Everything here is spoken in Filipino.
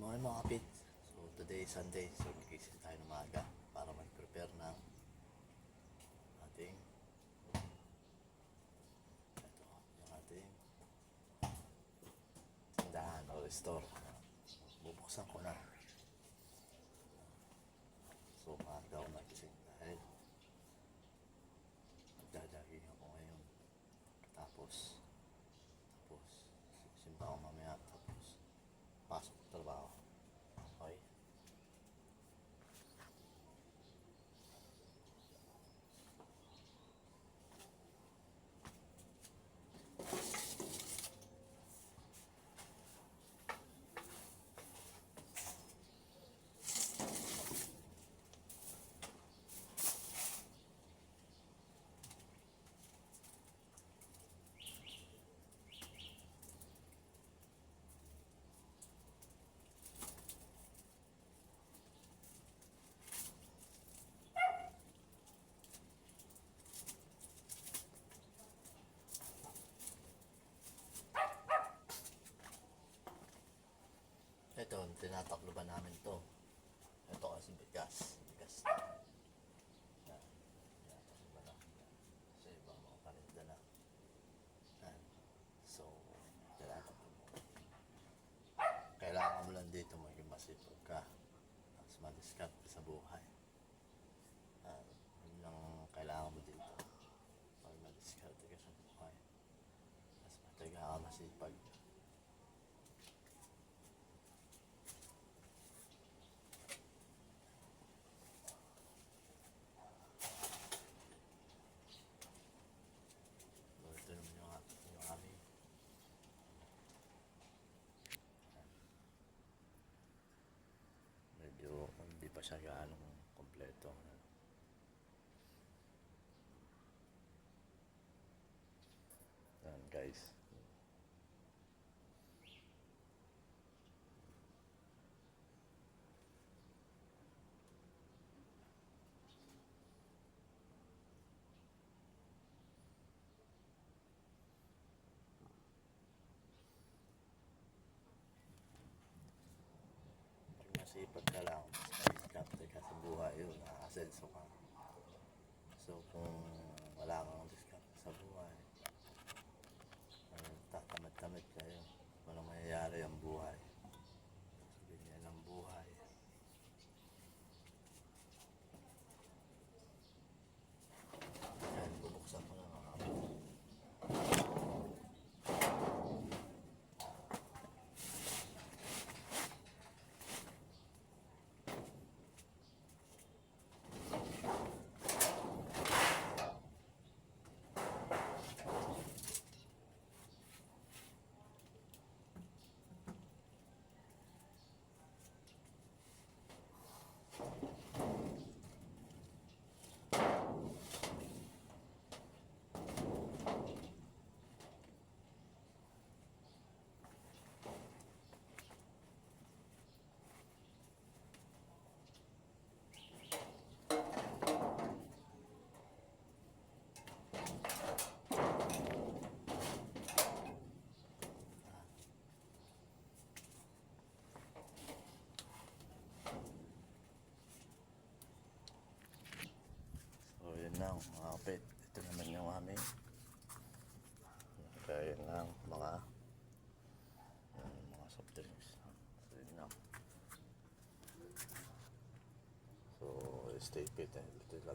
Morning mga kapit. So today is Sunday. So nagising tayo ng maaga para mag-prepare ng ating yung ating tindahan o store. Bubuksan ko na. So maaga ako nagising dahil magdadaging ako ngayon. Tapos simba ako mamaya. Tapos pasok sa trabaho. Okay. Ito, tinatakloban namin to. Ito kasi bigas. Yan. Tinatakloban na. Sa ibang mga paninda na. Yan. So, kailangan mo lang dito maging masipag ka. Tapos madiskarte sa buhay. Yan. Yun lang kailangan mo dito. Pag madiskarte ka sa buhay. Tapos mataga ka masipag. Ito naman yung aming medyo hindi pa siya gaano kompleto. Yan guys. Masipag ka lang, diskarte ka sa buhay, yun, nakakasenso ka. So kung wala kang diskarte sa buhay, tatamad-tamad kayo, walang mangyayari ang buhay. So ganyan ang buhay. Yan, bubuksan ko na mga kapit. So yun lang mga kapit, ito naman yung aming kaya lang mga soft drinks. So yun lang. So stay fit and ito lang